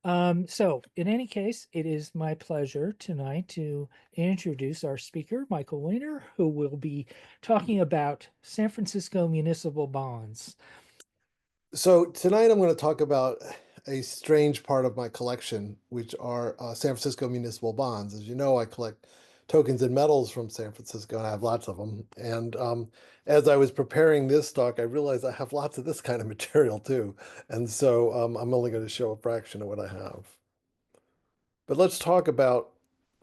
So in any case, it is my pleasure tonight to introduce our speaker, Michael Wehner, who will be talking about San Francisco municipal bonds. So tonight I'm going to talk about a strange part of my collection, which are San Francisco municipal bonds. As you know, I collect tokens and medals from San Francisco, and I have lots of them. And as I was preparing this talk, I realized I have lots of this kind of material too. And so I'm only going to show a fraction of what I have. But let's talk about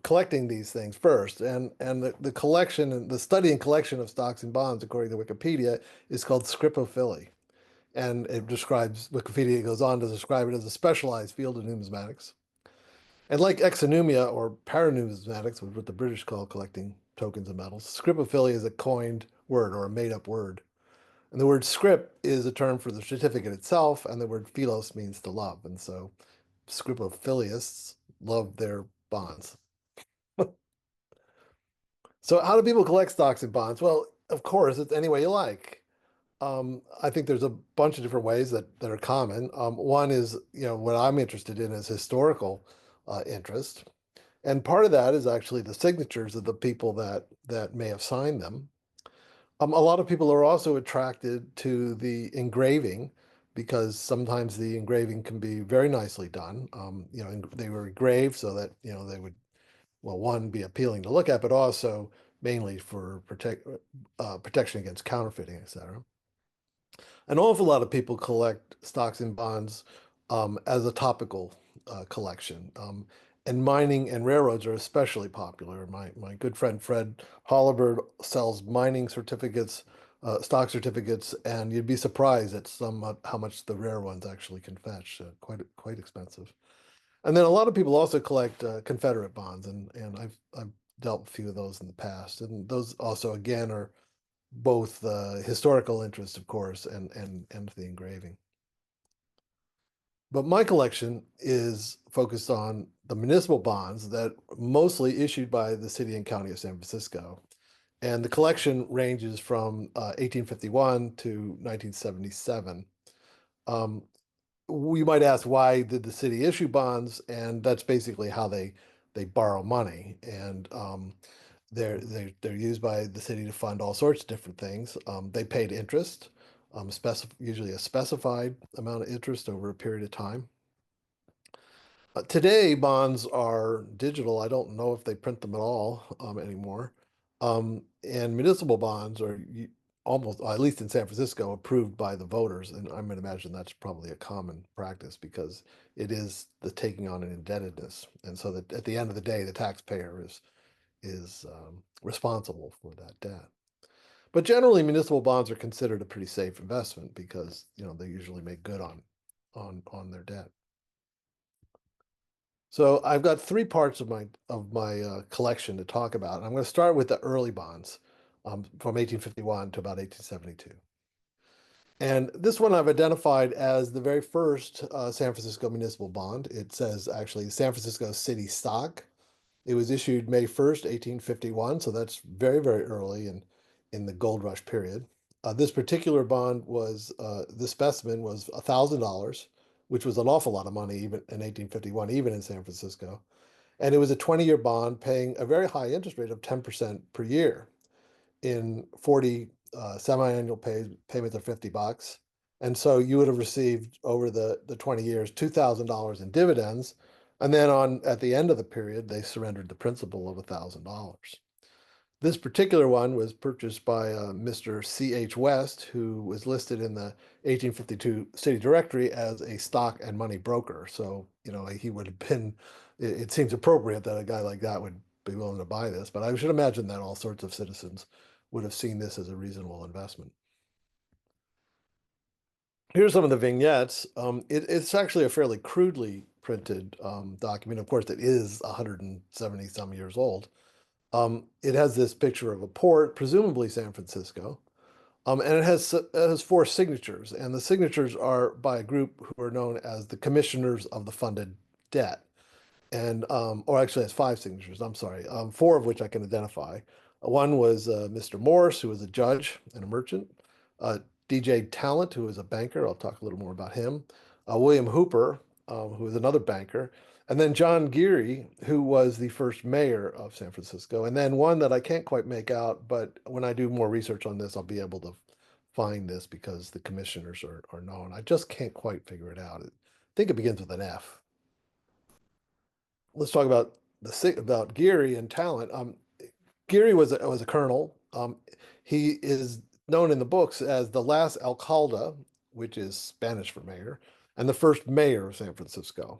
collecting these things first. And the collection and the study and collection of stocks and bonds, according to Wikipedia, is called scripophilia. And it describes, Wikipedia goes on to describe it as a specialized field of numismatics. And like exonumia or paranumismatics, which is what the British call collecting tokens and medals, scripophilia is a coined word or a made-up word. And the word scrip is a term for the certificate itself, and the word philos means to love. And so scripophilists love their bonds. So how do people collect stocks and bonds? Well, of course, it's any way you like. I think there's a bunch of different ways that are common. One is, what I'm interested in is historical interest. And part of that is actually the signatures of the people that may have signed them. A lot of people are also attracted to the engraving because sometimes the engraving can be very nicely done. They were engraved so that, they would, well, one, be appealing to look at, but also mainly for protection against counterfeiting, etc. An awful lot of people collect stocks and bonds as a topical collection. And mining and railroads are especially popular. My good friend Fred Hollibird sells mining certificates, stock certificates, and you'd be surprised at how much the rare ones actually can fetch. Quite expensive. And then a lot of people also collect Confederate bonds, and I've dealt with a few of those in the past. And those also, again, are both the historical interest, of course, and the engraving. But my collection is focused on the municipal bonds that mostly issued by the city and county of San Francisco. And the collection ranges from 1851 to 1977. Um, you might ask, why did the city issue bonds? And that's basically how they borrow money. And they're used by the city to fund all sorts of different things. They paid interest, usually a specified amount of interest over a period of time. Today, bonds are digital. I don't know if they print them at all anymore. And municipal bonds are almost, at least in San Francisco, approved by the voters. And I'm going to imagine that's probably a common practice because it is the taking on an indebtedness. And so that at the end of the day, the taxpayer is responsible for that debt. But generally, municipal bonds are considered a pretty safe investment because they usually make good on their debt. So I've got three parts of my collection to talk about. I'm going to start with the early bonds from 1851 to about 1872. And this one I've identified as the very first San Francisco municipal bond. It says actually San Francisco City Stock. It was issued May 1st, 1851, so that's very, very early in the gold rush period. This particular bond the specimen was $1,000, which was an awful lot of money even in 1851, even in San Francisco. And it was a 20-year bond paying a very high interest rate of 10% per year in 40 semi-annual payments of $50. And so you would have received over the 20 years $2,000 in dividends. And then at the end of the period, they surrendered the principal of $1,000. This particular one was purchased by Mr. C.H. West, who was listed in the 1852 city directory as a stock and money broker. So, he would have been, it seems appropriate that a guy like that would be willing to buy this, but I should imagine that all sorts of citizens would have seen this as a reasonable investment. Here's some of the vignettes. It's actually a fairly crudely printed document. Of course, it is 170 some years old. It has this picture of a port, presumably San Francisco, and it has four signatures, and the signatures are by a group who are known as the Commissioners of the Funded Debt, and or actually, it's five signatures. I'm sorry, four of which I can identify. One was Mr. Morse, who was a judge and a merchant. DJ Talent, who was a banker. I'll talk a little more about him. William Hooper, who was another banker, and then John Geary, who was the first mayor of San Francisco, and then one that I can't quite make out, but when I do more research on this, I'll be able to find this because the commissioners are known. I just can't quite figure it out. I think it begins with an F. Let's talk about about Geary and talent. Geary was a colonel. He is known in the books as the last alcalde, which is Spanish for mayor, and the first mayor of San Francisco.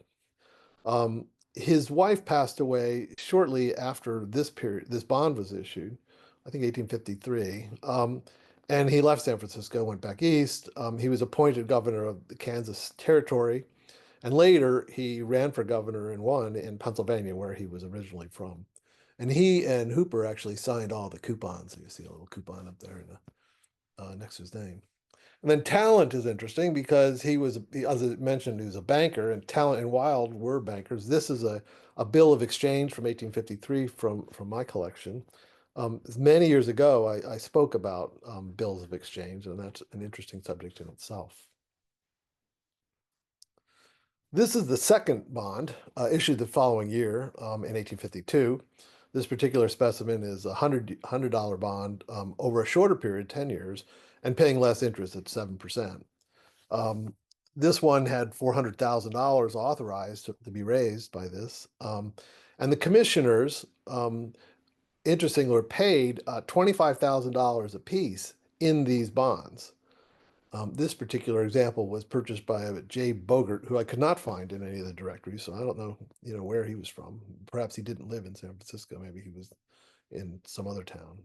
His wife passed away shortly after this period. This bond was issued, I think 1853. And he left San Francisco, went back east. He was appointed governor of the Kansas Territory, and later he ran for governor and won in Pennsylvania, where he was originally from. And he and Hooper actually signed all the coupons. You see a little coupon up there next to his name. And then Talent is interesting because as I mentioned, he was a banker, and Talent and Wild were bankers. This is a bill of exchange from 1853 from my collection. Many years ago, I spoke about bills of exchange, and that's an interesting subject in itself. This is the second bond issued the following year in 1852. This particular specimen is a $100 bond over a shorter period, 10 years, and paying less interest at 7%. This one had $400,000 authorized to be raised by this. And the commissioners, interestingly, were paid $25,000 apiece in these bonds. This particular example was purchased by J. Bogert, who I could not find in any of the directories, so I don't know, where he was from. Perhaps he didn't live in San Francisco. Maybe he was in some other town.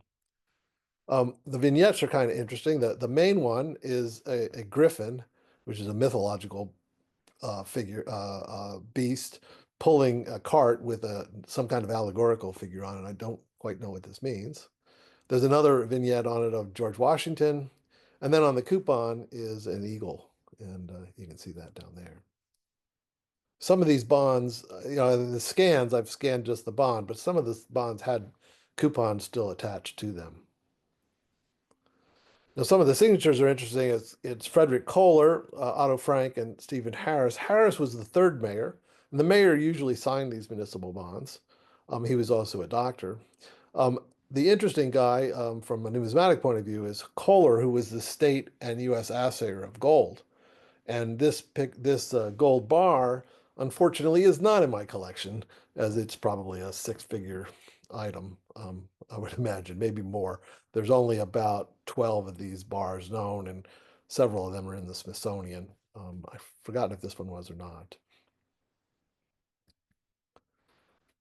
The vignettes are kind of interesting. The main one is a griffin, which is a mythological figure, beast, pulling a cart with some kind of allegorical figure on it. I don't quite know what this means. There's another vignette on it of George Washington. And then on the coupon is an eagle, and you can see that down there. Some of these bonds, the scans, I've scanned just the bond, but some of the bonds had coupons still attached to them. Now, some of the signatures are interesting. It's Frederick Kohler, Otto Frank, and Stephen Harris. Harris was the third mayor, and the mayor usually signed these municipal bonds. He was also a doctor. The interesting guy from a numismatic point of view is Kohler, who was the state and U.S. assayer of gold. And this gold bar, unfortunately, is not in my collection, as it's probably a six-figure item, I would imagine, maybe more. There's only about 12 of these bars known, and several of them are in the Smithsonian. I've forgotten if this one was or not.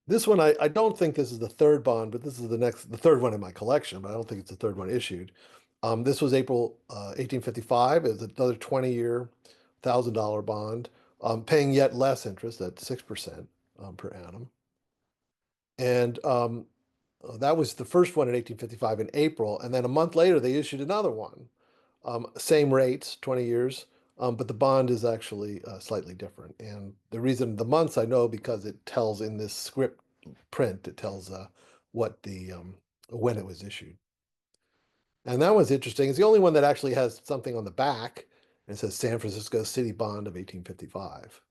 This one, I don't think this is the third bond, but this is the third one in my collection, but I don't think it's the third one issued. This was April 1855. It's another 20-year, $1,000 bond, paying yet less interest at 6% per annum. And that was the first one in 1855 in April. And then a month later, they issued another one. Same rates, 20 years, but the bond is actually slightly different. And the reason, the months I know because it tells in this script print, it tells what when it was issued. And that one's interesting. It's the only one that actually has something on the back, and it says San Francisco City Bond of 1855.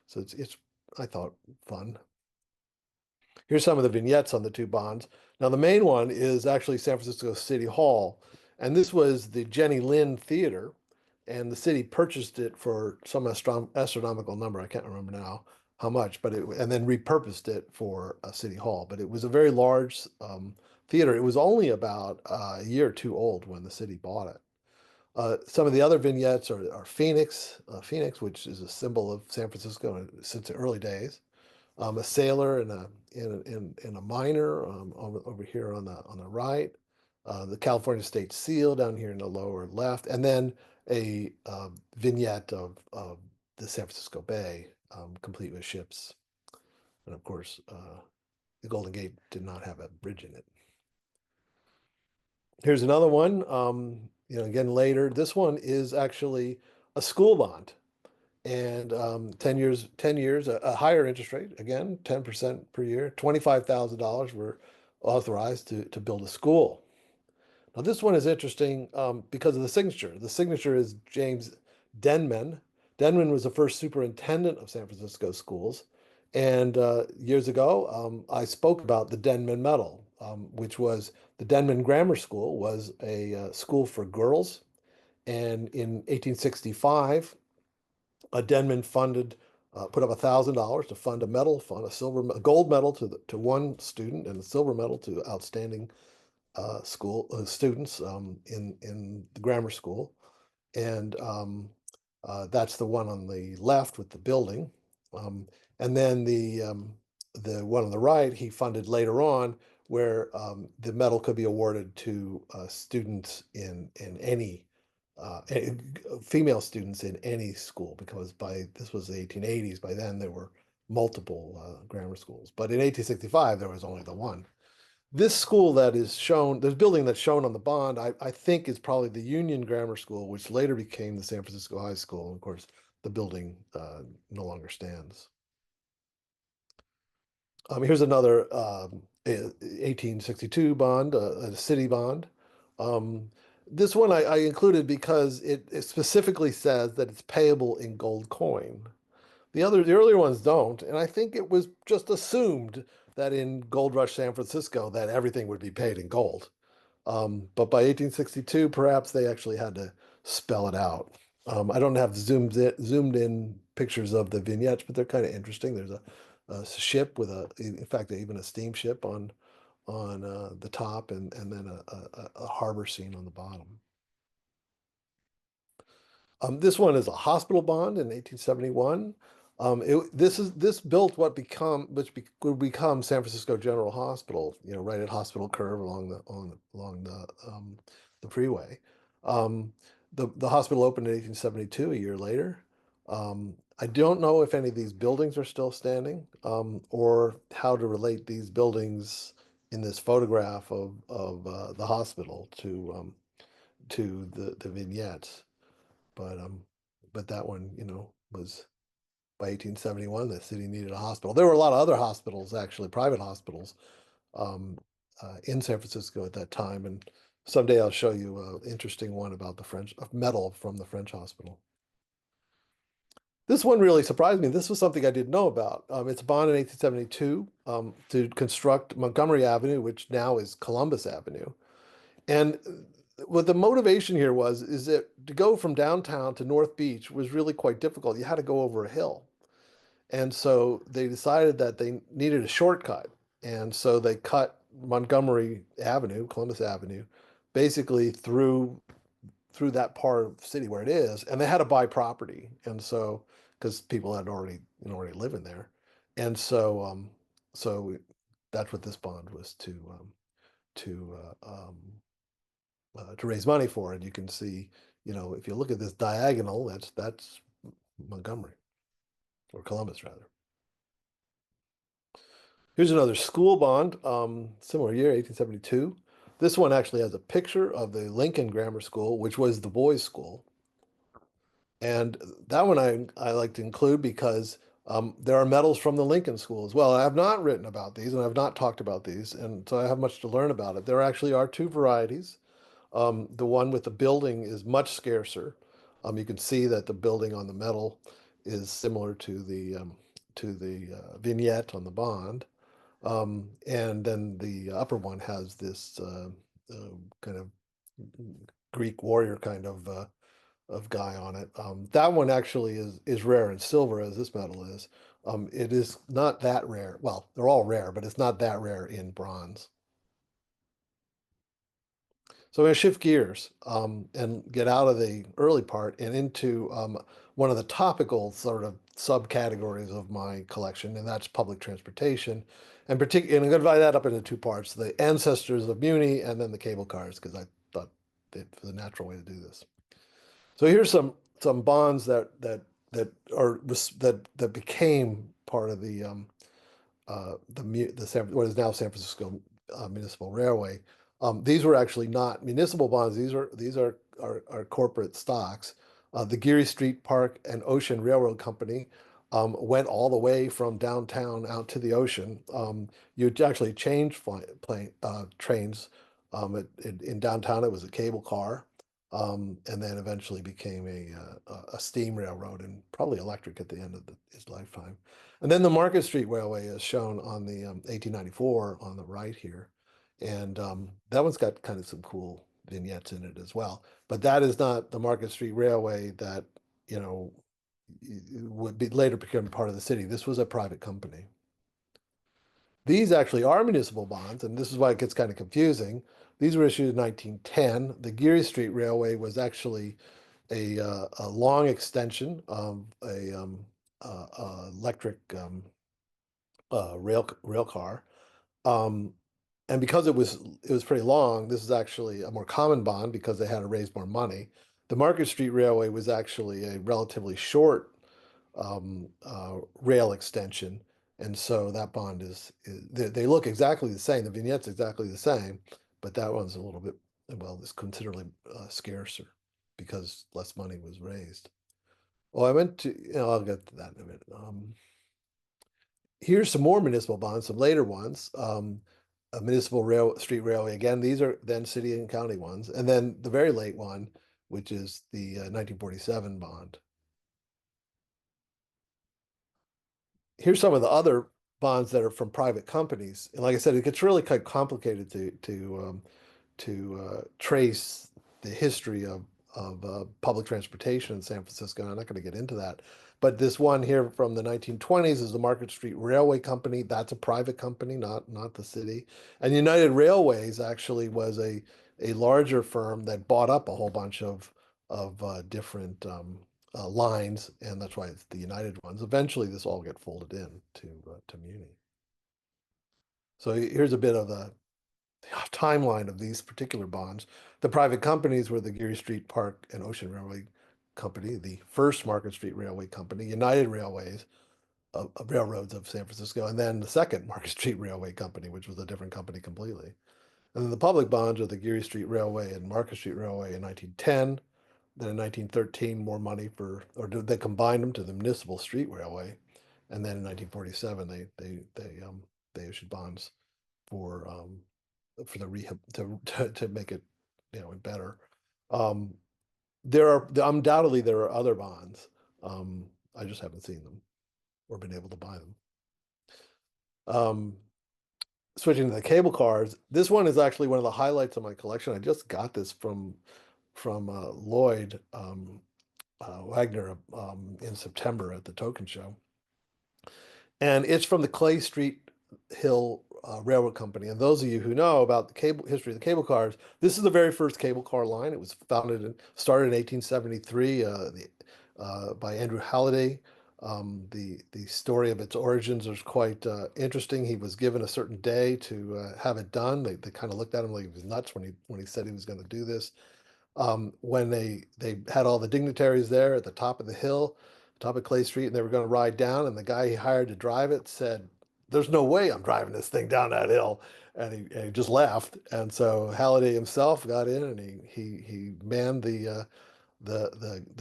So it's I thought, fun. Here's some of the vignettes on the two bonds. Now, the main one is actually San Francisco City Hall, and this was the Jenny Lind Theater, and the city purchased it for some astronomical number. I can't remember now how much, but and then repurposed it for a city hall. But it was a very large theater. It was only about a year or two old when the city bought it. Some of the other vignettes are Phoenix, which is a symbol of San Francisco since the early days. A sailor and a miner over here on the right, the California State Seal down here in the lower left, and then a vignette of the San Francisco Bay, complete with ships, and of course the Golden Gate did not have a bridge in it. Here's another one. Again later, this one is actually a school bond. And 10 years, a higher interest rate, again, 10% per year, $25,000 were authorized to build a school. Now, this one is interesting because of the signature. The signature is James Denman, Denman was the first superintendent of San Francisco schools. And years ago, I spoke about the Denman Medal, which was the Denman Grammar School was a school for girls. And in 1865, Denman put up $1,000 to fund a medal, fund a gold medal to one student and a silver medal to outstanding school students in the grammar school. And that's the one on the left with the building. Um, and then the one on the right, he funded later on, where the medal could be awarded to students in any female students in any school, because by this was the 1880s. By then there were multiple grammar schools, but in 1865 there was only the one. This school that is shown, this building that's shown on the bond, I think is probably the Union Grammar School, which later became the San Francisco High School. And of course, the building no longer stands. Here's another 1862 bond, a city bond. Um, this one I included because it specifically says that it's payable in gold coin. The earlier ones don't, and I think it was just assumed that in Gold Rush San Francisco that everything would be paid in gold. But by 1862, perhaps they actually had to spell it out. I don't have zoomed in pictures of the vignettes, but they're kind of interesting. There's a ship with in fact, even a steamship on the top, and then a harbor scene on the bottom. This one is a hospital bond in 1871. This built would become San Francisco General Hospital, right at Hospital Curve along the freeway. Um, the hospital opened in 1872, a year later. I don't know if any of these buildings are still standing, or how to relate these buildings in this photograph of the hospital to the vignettes. But but that one, was by 1871, the city needed a hospital. There were a lot of other hospitals, actually, private hospitals, um, in San Francisco at that time. And someday I'll show you an interesting one about the French medal from the French hospital. This one really surprised me. This was something I didn't know about. It's a bond in 1872 to construct Montgomery Avenue, which now is Columbus Avenue. And what the motivation here is that to go from downtown to North Beach was really quite difficult. You had to go over a hill. And so they decided that they needed a shortcut. And so they cut Montgomery Avenue, Columbus Avenue, basically through that part of the city where it is. And they had to buy property. And so, because people had already living there. And so that's what this bond was to to raise money for it. You can see, if you look at this diagonal, that's Montgomery, or Columbus rather. Here's another school bond, similar year, 1872. This one actually has a picture of the Lincoln Grammar School, which was the boys' school. And that one I like to include because there are medals from the Lincoln School as well. I have not written about these and I've not talked about these, and so I have much to learn about it. There actually are two varieties. The one with the building is much scarcer. You can see that the building on the medal is similar to the vignette on the bond. And then the upper one has this kind of Greek warrior kind of guy on it. That one actually is rare in silver, as this medal is. It is not that rare. Well, they're all rare, but it's not that rare in bronze. So I'm going to shift gears and get out of the early part and into one of the topical sort of subcategories of my collection, and that's public transportation. And I'm going to divide that up into two parts: the ancestors of Muni, and then the cable cars, because I thought it was a natural way to do this. So here's some bonds that became part of what is now San Francisco Municipal Railway. These were actually not municipal bonds. These are corporate stocks. The Geary Street Park and Ocean Railroad Company went all the way from downtown out to the ocean. You'd actually change trains. In downtown, it was a cable car. and then eventually became a steam railroad and probably electric at the end of his lifetime. And then the Market Street Railway is shown on the 1894 on the right here. And that one's got kind of some cool vignettes in it as well. But that is not the Market Street Railway that, you know, would be later become part of the city. This was a private company. These actually are municipal bonds, and this is why it gets kind of confusing. These were issued in 1910. The Geary Street Railway was actually a long extension of a electric rail car. Um, and because it was pretty long, this is actually a more common bond because they had to raise more money. The Market Street Railway was actually a relatively short rail extension, and so that bond is they look exactly the same. The vignette's exactly the same, but that one's a little bit, well, it's considerably scarcer because less money was raised. Well, I went to, I'll get to that in a minute. Here's some more municipal bonds, some later ones. A municipal street railway. Again, these are then city and county ones. And then the very late one, which is the 1947 bond. Here's some of the other bonds that are from private companies. And like I said, it gets really quite complicated to trace the history of public transportation in San Francisco. I'm not going to get into that. But this one here from the 1920s is the Market Street Railway Company. That's a private company, not the city. And United Railways actually was a larger firm that bought up a whole bunch of different lines, and that's why it's the United ones. Eventually, this all get folded in to Muni. So here's a bit of the timeline of these particular bonds. The private companies were the Geary Street Park and Ocean Railway Company, the first Market Street Railway Company, United Railways of Railroads of San Francisco, and then the second Market Street Railway Company, which was a different company completely. And then the public bonds are the Geary Street Railway and Market Street Railway in 1910. Then in 1913, more money they combined them to the Municipal Street Railway. And then in 1947, they issued bonds for the rehab to make it, better. Um, undoubtedly there are other bonds. I just haven't seen them or been able to buy them. Um, Switching to the cable cars, this one is actually one of the highlights of my collection. I just got this from Lloyd Wagner in September at the Token Show, and it's from the Clay Street Hill Railroad Company. And those of you who know about the cable history of the cable cars, this is the very first cable car line. It was started in 1873 by Andrew Halliday. The story of its origins is quite interesting. He was given a certain day to have it done. They kind of looked at him like he was nuts when he said he was going to do this. When they had all the dignitaries there at the top of the hill, top of Clay Street, and they were going to ride down, and the guy he hired to drive it said, "There's no way I'm driving this thing down that hill," and he just laughed. And so Halliday himself got in, and he manned the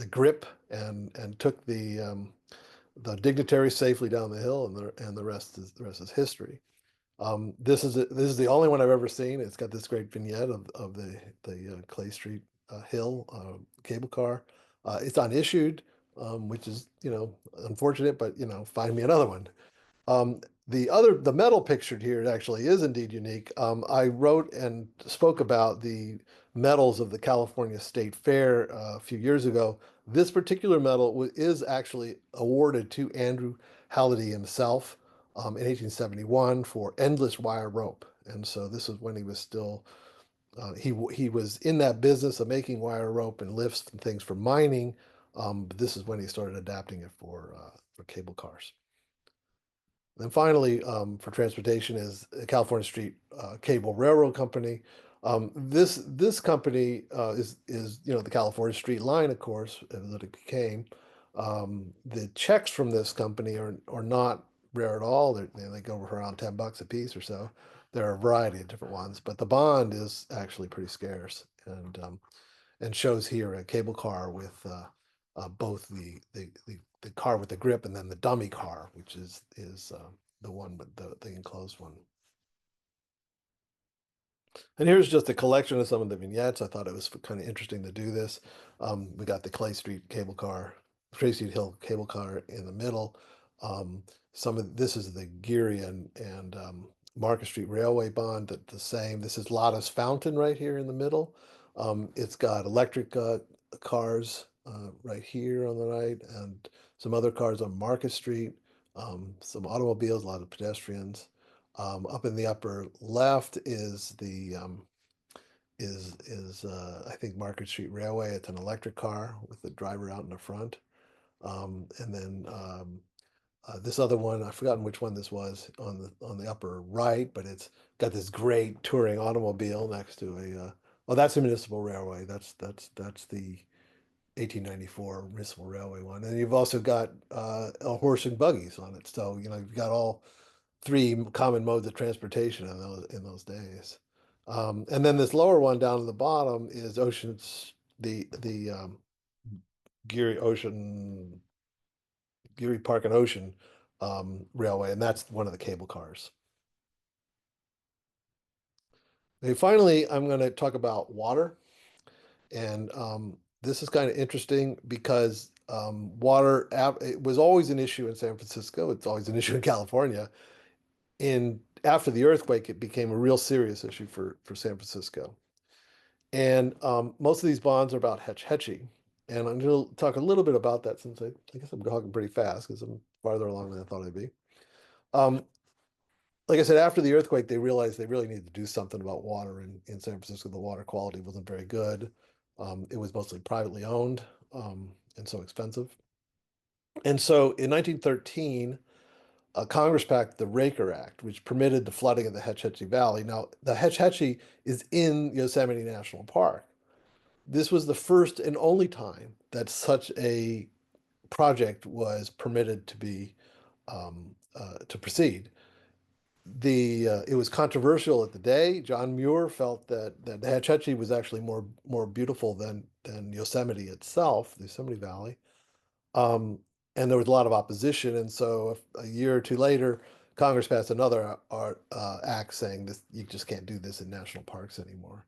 grip and took the dignitary safely down the hill, and the rest is history. This is the only one I've ever seen. It's got this great vignette of the Clay Street Hill cable car. It's unissued, which is unfortunate, but find me another one. The metal pictured here actually is indeed unique. I wrote and spoke about the medals of the California State Fair a few years ago. This particular medal is actually awarded to Andrew Halliday himself in 1871 for endless wire rope. And so this is when he was still he was in that business of making wire rope and lifts and things for mining. But this is when he started adapting it for cable cars. Then finally, for transportation is the California Street Cable Railroad Company. This company is the California Street Line, of course, that it became. The checks from this company are not rare at all. They go for around $10 a piece or so. There are a variety of different ones, but the bond is actually pretty scarce and shows here a cable car with both the car with the grip and then the dummy car, which is the one with the enclosed one. And here's just a collection of some of the vignettes. I thought it was kind of interesting to do this. We got the Clay Street Hill cable car in the middle. Um, some of this is the Geary and Market Street Railway bond, that the same. This is Lotta's Fountain right here in the middle. It's got electric cars right here on the right, and some other cars on Market Street. Some automobiles, a lot of pedestrians. Up in the upper left is the I think Market Street Railway. It's an electric car with the driver out in the front. And then this other one, I've forgotten which one this was on the upper right, but it's got this great touring automobile next to oh, that's the Municipal Railway. That's the 1894 Municipal Railway one. And you've also got a horse and buggies on it. So, you've got all three common modes of transportation in those days. And then this lower one down at the bottom is the Geary Ocean Geary Park and Ocean Railway, and that's one of the cable cars. And finally, I'm going to talk about water, and this is kind of interesting because it was always an issue in San Francisco. It's always an issue in California. After the earthquake, it became a real serious issue for San Francisco. And most of these bonds are about Hetch Hetchy. And I'm going to talk a little bit about that since I guess I'm talking pretty fast because I'm farther along than I thought I'd be. Um, like I said, after the earthquake, they realized they really needed to do something about water in San Francisco. The water quality wasn't very good. It was mostly privately owned and so expensive. And so in 1913, Congress passed the Raker Act, which permitted the flooding of the Hetch Hetchy Valley. Now, the Hetch Hetchy is in Yosemite National Park. This was the first and only time that such a project was permitted to proceed. It was controversial at the day. John Muir felt that Hetch Hetchy was actually more beautiful than Yosemite itself, the Yosemite Valley. Um, and there was a lot of opposition. And so a year or two later, Congress passed another act saying this, you just can't do this in national parks anymore.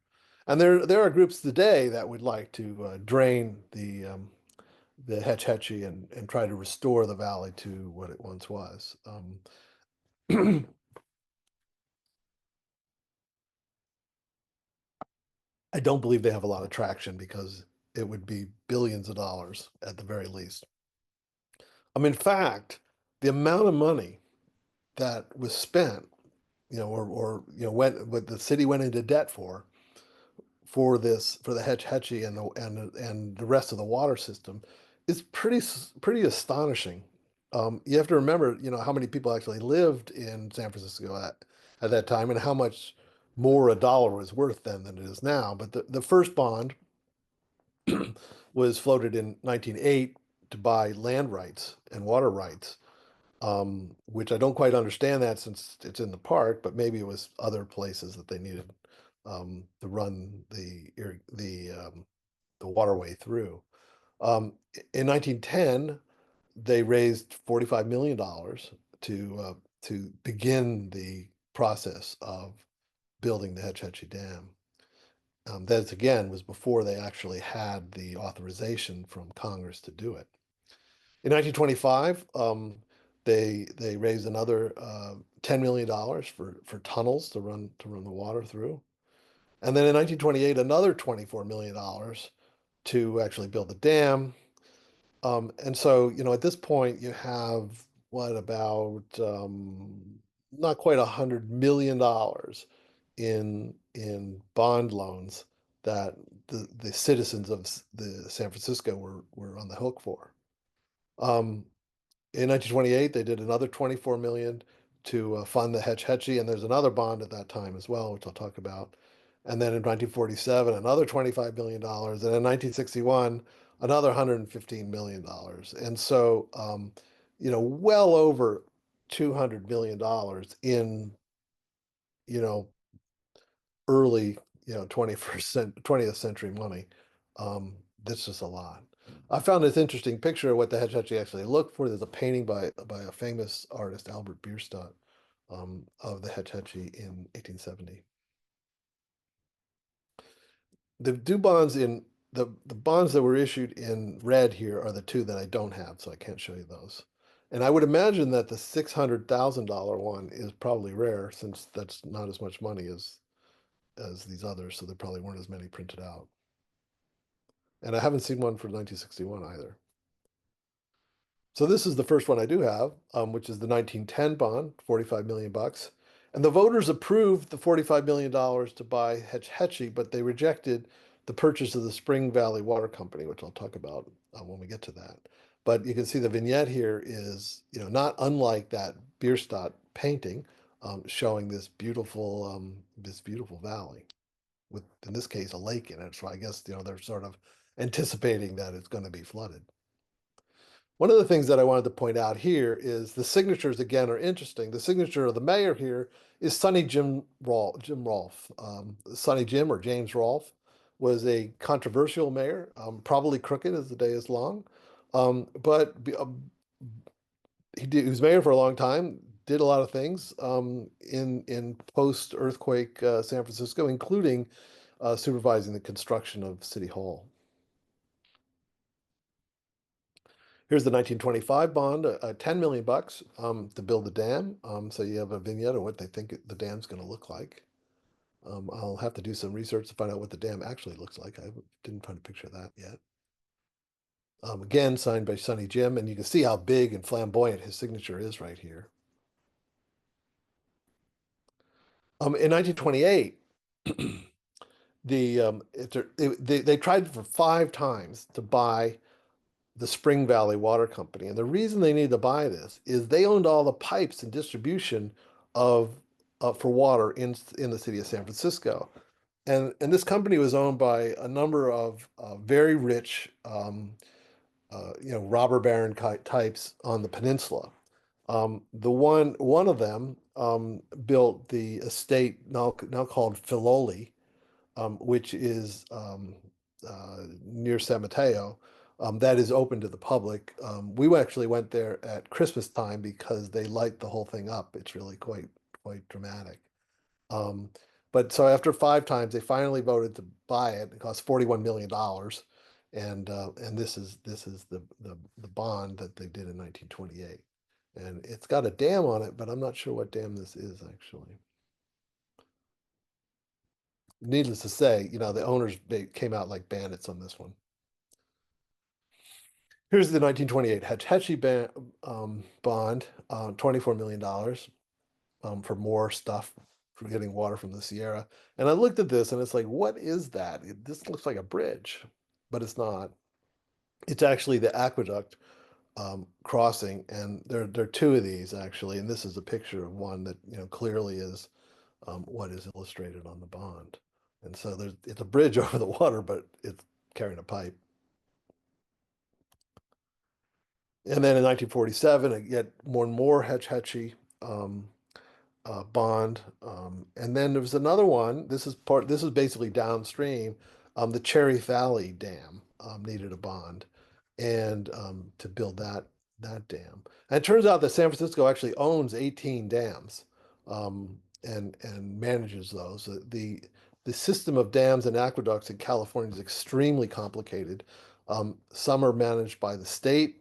And there are groups today that would like to drain the Hetch Hetchy and try to restore the valley to what it once was. I don't believe they have a lot of traction because it would be billions of dollars at the very least. In fact, the amount of money that was spent, what the city went into debt for the Hetch Hetchy and the rest of the water system is pretty astonishing. You have to remember, how many people actually lived in San Francisco at that time and how much more a dollar was worth then than it is now. But the first bond was floated in 1908 to buy land rights and water rights, which I don't quite understand that since it's in the park, but maybe it was other places that they needed to run the waterway through. In 1910, they raised $45 million to begin the process of building the Hetch Hetchy Dam. That again was before they actually had the authorization from Congress to do it. In 1925, they raised another $10 million for tunnels to run the water through. And then in 1928, another $24 million to actually build the dam. And so, at this point, you have what about not quite $100 million in bond loans that the citizens of the San Francisco were on the hook for. Um, in 1928, they did another 24 million to fund the Hetch Hetchy, and there's another bond at that time as well, which I'll talk about. And then in 1947, another $25 million, and in 1961, another $115 million. And so, well over $200 million in, you know, early, 20th century money. That's just a lot. I found this interesting picture of what the Hetch Hetchy actually looked for. There's a painting by a famous artist, Albert Bierstadt, of the Hetch Hetchy in 1870. the due bonds in the bonds that were issued in red here are the two that I don't have, so I can't show you those. And I would imagine that the $600,000 one is probably rare since that's not as much money as these others, so there probably weren't as many printed out. And I haven't seen one for 1961 either. So this is the first one I do have, which is the 1910 bond, 45 million bucks. And the voters approved the $45 million to buy Hetch Hetchy, but they rejected the purchase of the Spring Valley Water Company, which I'll talk about when we get to that. But you can see the vignette here is, not unlike that Bierstadt painting, showing this beautiful valley with, in this case, a lake in it. So I guess, they're sort of anticipating that it's going to be flooded. One of the things that I wanted to point out here is the signatures again are interesting. The signature of the mayor here is Sonny Jim Rolfe. Sonny Jim or James Rolfe was a controversial mayor, probably crooked as the day is long, but he was mayor for a long time. Did a lot of things in post earthquake San Francisco, including supervising the construction of City Hall. Here's the 1925 bond, 10 million bucks to build the dam. So you have a vignette of what they think the dam's going to look like. I'll have to do some research to find out what the dam actually looks like. I didn't find a picture of that yet. Again, signed by Sonny Jim, and you can see how big and flamboyant his signature is right here. In 1928, they tried for 5 times to buy the Spring Valley Water Company. And the reason they needed to buy this is they owned all the pipes and distribution of for water in the city of San Francisco. And this company was owned by a number of very rich, robber baron types on the peninsula. One of them built the estate now called Filoli, which is near San Mateo, that is open to the public. We actually went there at Christmas time because they light the whole thing up. It's really quite dramatic. Um, but so after 5 times, they finally voted to buy it. It cost $41 million, and this is the bond that they did in 1928, and it's got a dam on it, but I'm not sure what dam this is actually. Needless to say, the owners they came out like bandits on this one. Here's the 1928 Hetch Hetchy bond, $24 million for more stuff for getting water from the Sierra. And I looked at this and it's like, what is that? This looks like a bridge, but it's not. It's actually the aqueduct crossing, and there are two of these actually, and this is a picture of one that clearly is what is illustrated on the bond. And so it's a bridge over the water, but it's carrying a pipe. And then in 1947, I get more and more Hetch Hetchy bond. And then there was another one. This is basically downstream. The Cherry Valley Dam needed a bond, and to build that dam. And it turns out that San Francisco actually owns 18 dams, and manages those. The system of dams and aqueducts in California is extremely complicated. Some are managed by the state,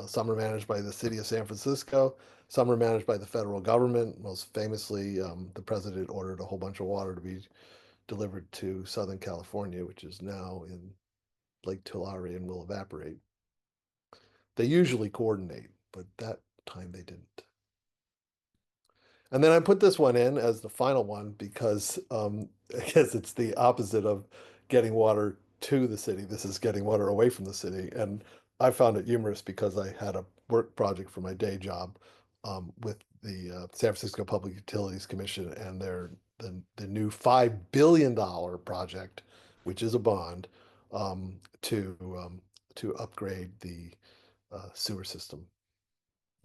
some are managed by the city of San Francisco, some are managed by the federal government. Most famously, the president ordered a whole bunch of water to be delivered to Southern California, which is now in Lake Tulare and will evaporate. They usually coordinate, but that time they didn't. And then I put this one in as the final one because I guess it's the opposite of getting water to the city. This is getting water away from the city. And I found it humorous because I had a work project for my day job with the San Francisco Public Utilities Commission and the new $5 billion project, which is a bond, to upgrade the sewer system.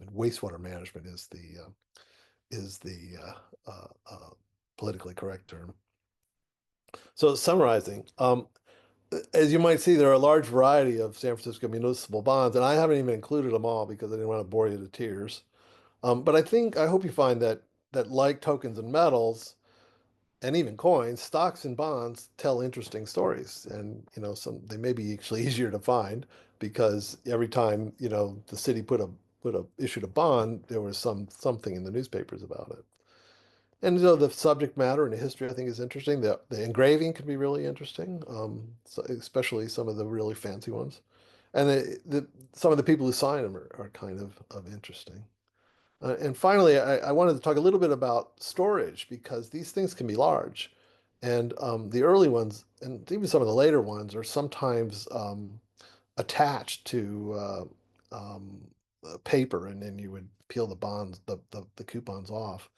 And wastewater management is the politically correct term. So summarizing, as you might see, there are a large variety of San Francisco municipal bonds, and I haven't even included them all because I didn't want to bore you to tears. But I hope you find that like tokens and metals, and even coins, stocks and bonds tell interesting stories. And, some they may be actually easier to find because every time, the city issued a bond, there was something in the newspapers about it. And the subject matter and the history I think is interesting. The engraving can be really interesting, especially some of the really fancy ones. And some of the people who sign them are kind of interesting. And finally, I wanted to talk a little bit about storage because these things can be large. And the early ones, and even some of the later ones, are sometimes attached to paper, and then you would peel the bonds, the coupons off.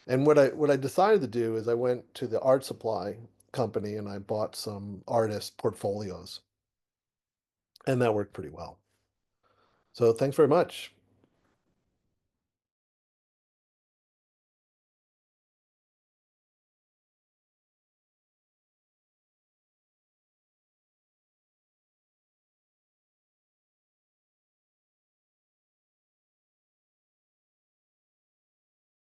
And what I decided to do is I went to the art supply company and I bought some artist portfolios, and that worked pretty well. So thanks very much.